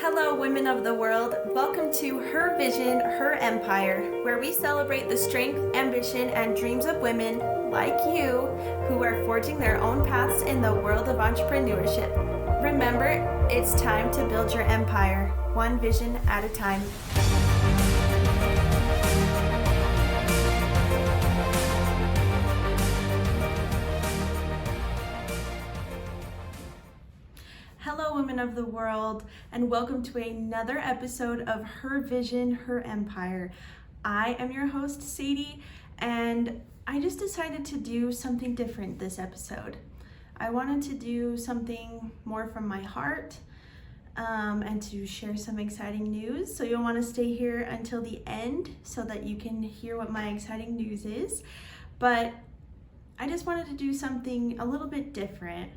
Hello, women of the world. Welcome to Her Vision, Her Empire, where we celebrate the strength, ambition, and dreams of women like you who are forging their own paths in the world of entrepreneurship. Remember, it's time to build your empire, one vision at a time. Hello, women of the world, and welcome to another episode of Her Vision, Her Empire. I am your host, Sadie, and I just decided to do something different this episode. I wanted to do something more from my heart and to share some exciting news. So you'll want to stay here until the end so that you can hear what my exciting news is. But I just wanted to do something a little bit different.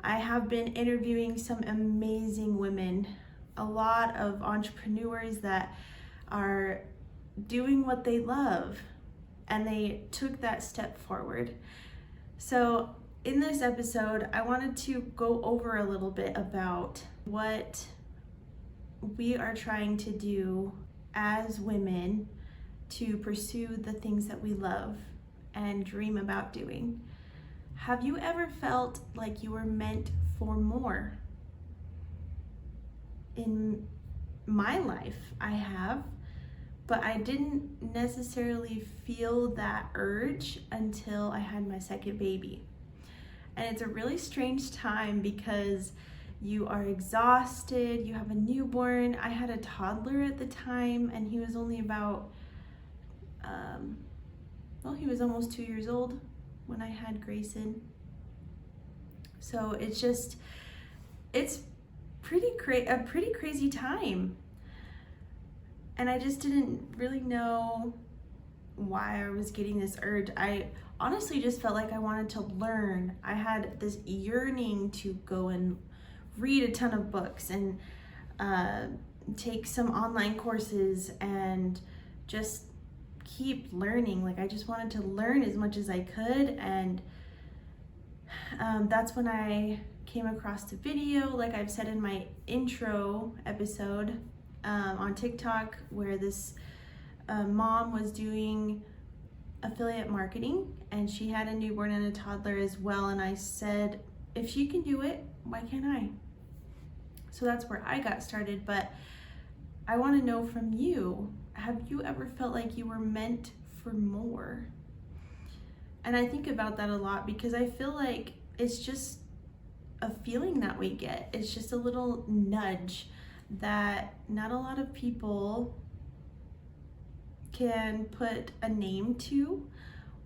I have been interviewing some amazing women, a lot of entrepreneurs that are doing what they love, and they took that step forward. So in this episode, I wanted to go over a little bit about what we are trying to do as women to pursue the things that we love and dream about doing. Have you ever felt like you were meant for more? In my life, I have, but I didn't necessarily feel that urge until I had my second baby. And it's a really strange time because you are exhausted, you have a newborn. I had a toddler at the time, and he was only about, he was almost 2 years old when I had Grayson. So it's a pretty crazy time. And I just didn't really know why I was getting this urge. I honestly just felt like I wanted to learn. I had this yearning to go and read a ton of books and take some online courses and just keep learning. Like, I just wanted to learn as much as I could, and that's when I came across the video, like I've said in my intro episode on TikTok, where this mom was doing affiliate marketing, and she had a newborn and a toddler as well, and I said, if she can do it, why can't I? So that's where I got started. But I want to know from you, have you ever felt like you were meant for more? And I think about that a lot because I feel like it's just a feeling that we get. It's just a little nudge that not a lot of people can put a name to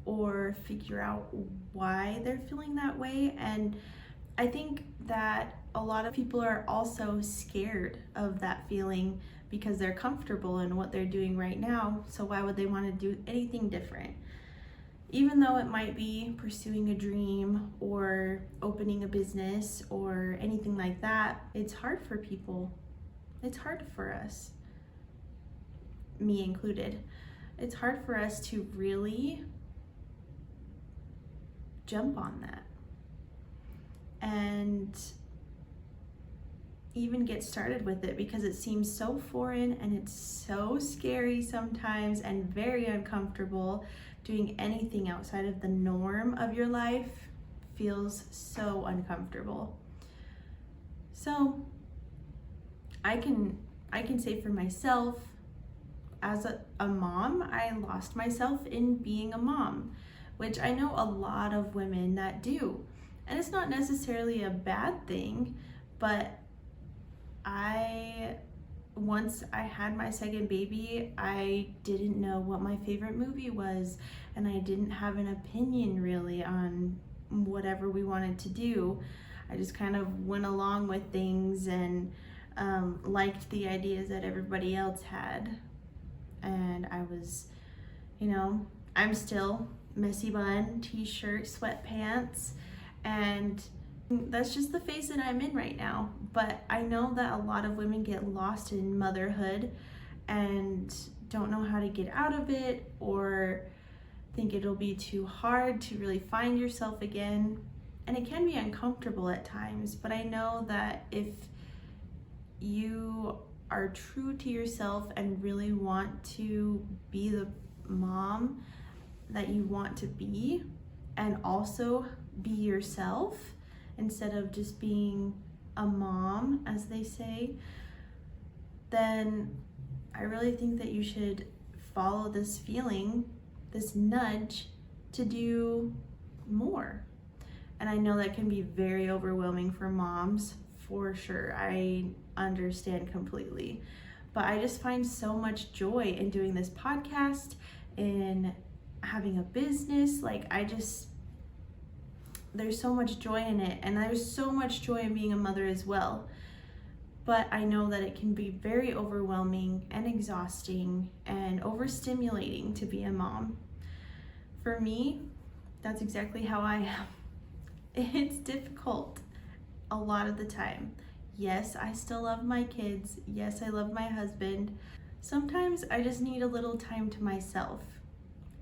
or figure out why they're feeling that way. And I think that a lot of people are also scared of that feeling because they're comfortable in what they're doing right now. So why would they want to do anything different? Even though it might be pursuing a dream or opening a business or anything like that, it's hard for people. It's hard for us, me included. It's hard for us to really jump on that and even get started with it because it seems so foreign and it's so scary sometimes and very uncomfortable. Doing anything outside of the norm of your life feels so uncomfortable. So I can say for myself, as a mom, I lost myself in being a mom, which I know a lot of women that do. And it's not necessarily a bad thing, but once I had my second baby, I didn't know what my favorite movie was, and I didn't have an opinion really on whatever we wanted to do. I just kind of went along with things and liked the ideas that everybody else had. And I was, I'm still messy bun, t-shirt, sweatpants, and that's just the phase that I'm in right now. But I know that a lot of women get lost in motherhood and don't know how to get out of it, or think it'll be too hard to really find yourself again. And it can be uncomfortable at times, but I know that if you are true to yourself and really want to be the mom that you want to be, and also be yourself instead of just being a mom, as they say, then I really think that you should follow this feeling, this nudge to do more. And I know that can be very overwhelming for moms, for sure. I understand completely. But I just find so much joy in doing this podcast, in having a business. There's so much joy in it, and there's so much joy in being a mother as well. But I know that it can be very overwhelming and exhausting and overstimulating to be a mom. For me, that's exactly how I am. It's difficult a lot of the time. Yes, I still love my kids. Yes, I love my husband. Sometimes I just need a little time to myself.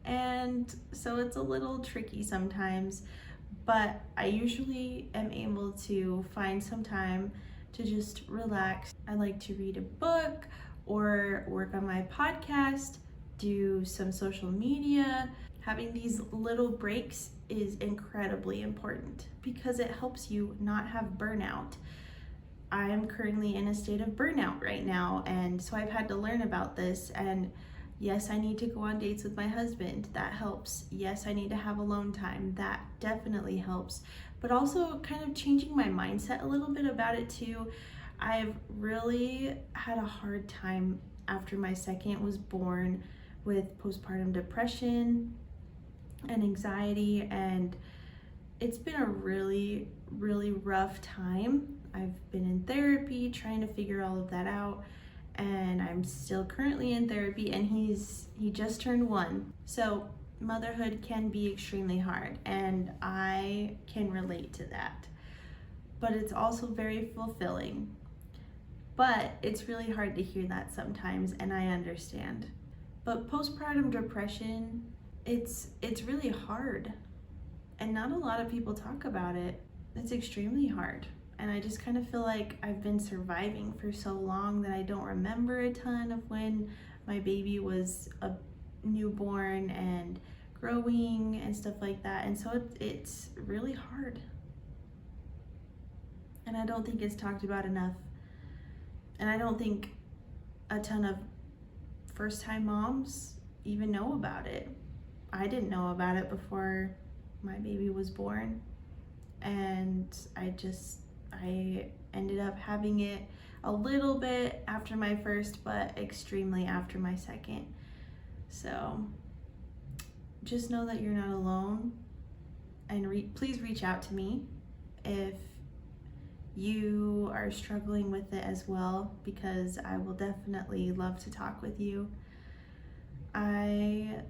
And so it's a little tricky sometimes, but I usually am able to find some time to just relax. I like to read a book or work on my podcast, do some social media. Having these little breaks is incredibly important because it helps you not have burnout. I am currently in a state of burnout right now, and so I've had to learn about this. And yes, I need to go on dates with my husband. That helps. Yes, I need to have alone time. That definitely helps. But also kind of changing my mindset a little bit about it too. I've really had a hard time after my second was born with postpartum depression and anxiety, and it's been a really, really rough time. I've been in therapy trying to figure all of that out, and I'm still currently in therapy, and he just turned 1. So motherhood can be extremely hard, and I can relate to that. But it's also very fulfilling. But it's really hard to hear that sometimes, and I understand. But postpartum depression, it's really hard, and not a lot of people talk about it. It's extremely hard. And I just kind of feel like I've been surviving for so long that I don't remember a ton of when my baby was a newborn and growing and stuff like that. And so it's really hard. And I don't think it's talked about enough. And I don't think a ton of first-time moms even know about it. I didn't know about it before my baby was born. And I ended up having it a little bit after my first, but extremely after my second. So just know that you're not alone, and please reach out to me if you are struggling with it as well, because I will definitely love to talk with you. I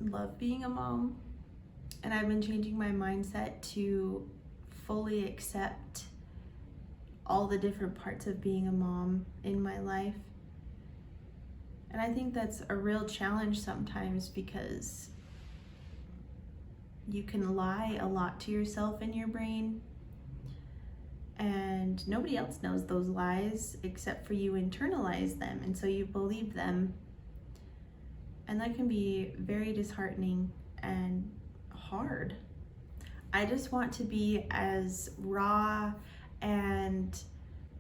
love being a mom, and I've been changing my mindset to fully accept all the different parts of being a mom in my life. And I think that's a real challenge sometimes, because you can lie a lot to yourself in your brain, and nobody else knows those lies except for you internalize them, and so you believe them. And that can be very disheartening and hard. I just want to be as raw and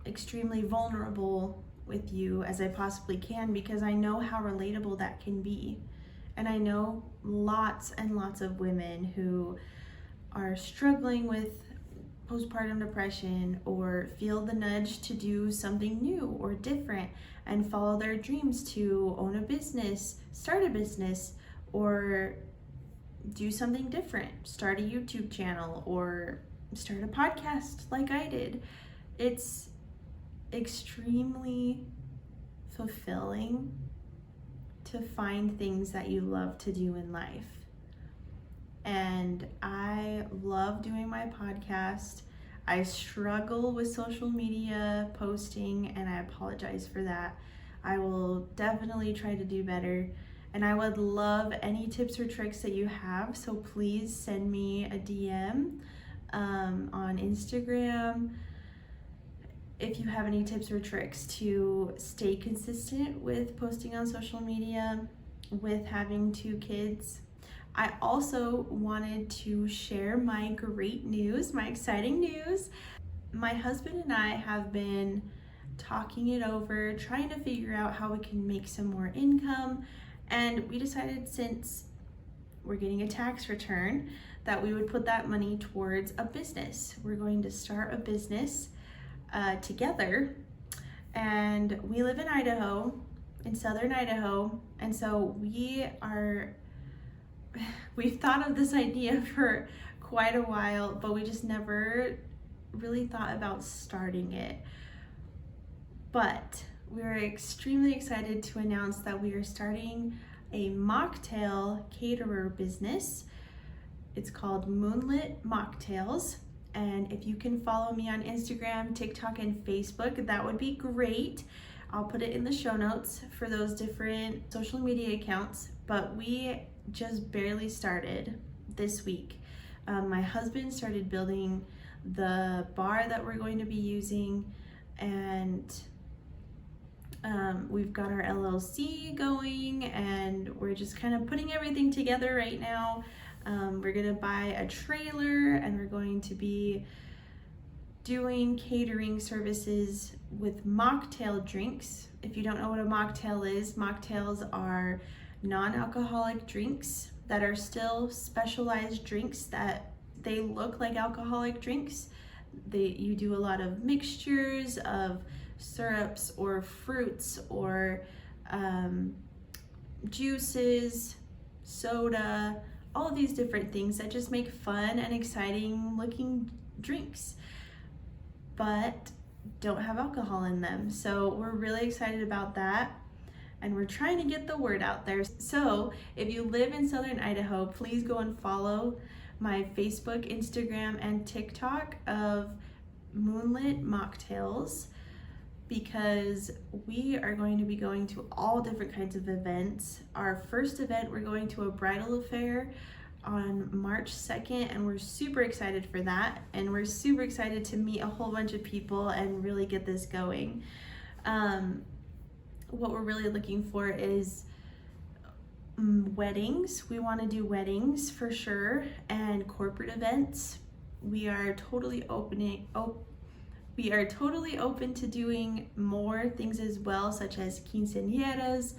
extremely vulnerable with you as I possibly can, because I know how relatable that can be. And I know lots and lots of women who are struggling with postpartum depression or feel the nudge to do something new or different and follow their dreams to own a business, start a business, or do something different, start a YouTube channel or start a podcast like I did. It's extremely fulfilling to find things that you love to do in life. And I love doing my podcast. I struggle with social media posting, and I apologize for that. I will definitely try to do better. And I would love any tips or tricks that you have, so please send me a DM on Instagram. if you have any tips or tricks to stay consistent with posting on social media with having 2 kids. I also wanted to share my great news, my exciting news. My husband and I have been talking it over, trying to figure out how we can make some more income, and we decided, since we're getting a tax return, that we would put that money towards a business. We're going to start a business together, and we live in Idaho, in southern Idaho, and so we've thought of this idea for quite a while, but we just never really thought about starting it. But we're extremely excited to announce that we are starting a mocktail caterer business. It's called Moonlit Mocktails, and if you can follow me on Instagram, TikTok, and Facebook, that would be great. I'll put it in the show notes for those different social media accounts, but we just barely started this week. My husband started building the bar that we're going to be using, and we've got our LLC going, and we're just kind of putting everything together right now. We're gonna buy a trailer, and we're going to be doing catering services with mocktail drinks. If you don't know what a mocktail is, mocktails are non-alcoholic drinks that are still specialized drinks that they look like alcoholic drinks. You do a lot of mixtures of syrups or fruits or juices, soda, all of these different things that just make fun and exciting looking drinks, but don't have alcohol in them. So we're really excited about that, and we're trying to get the word out there. So if you live in southern Idaho, please go and follow my Facebook, Instagram, and TikTok of Moonlit Mocktails, because we are going to be going to all different kinds of events. Our first event, we're going to a bridal affair on March 2nd, and we're super excited for that, and we're super excited to meet a whole bunch of people and really get this going. What we're really looking for is weddings. We want to do weddings for sure, and corporate events. We are totally open to doing more things as well, such as quinceañeras,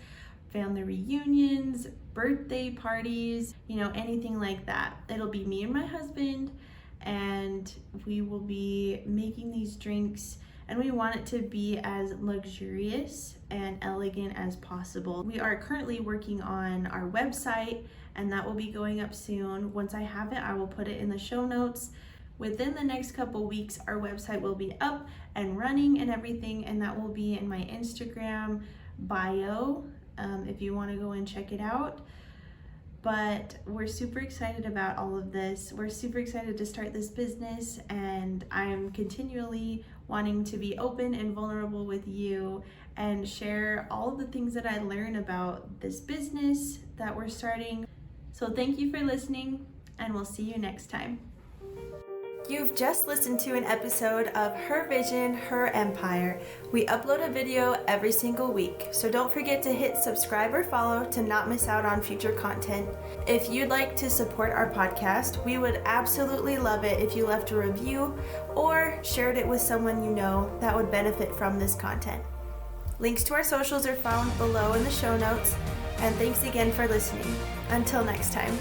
family reunions, birthday parties, anything like that. It'll be me and my husband, and we will be making these drinks, and we want it to be as luxurious and elegant as possible. We are currently working on our website, and that will be going up soon. Once I have it, I will put it in the show notes. Within the next couple weeks, our website will be up and running and everything, and that will be in my Instagram bio if you want to go and check it out. But we're super excited about all of this. We're super excited to start this business, and I'm continually wanting to be open and vulnerable with you and share all of the things that I learn about this business that we're starting. So thank you for listening, and we'll see you next time. You've just listened to an episode of Her Vision, Her Empire. We upload a video every single week, so don't forget to hit subscribe or follow to not miss out on future content. If you'd like to support our podcast, we would absolutely love it if you left a review or shared it with someone you know that would benefit from this content. Links to our socials are found below in the show notes, and thanks again for listening. Until next time.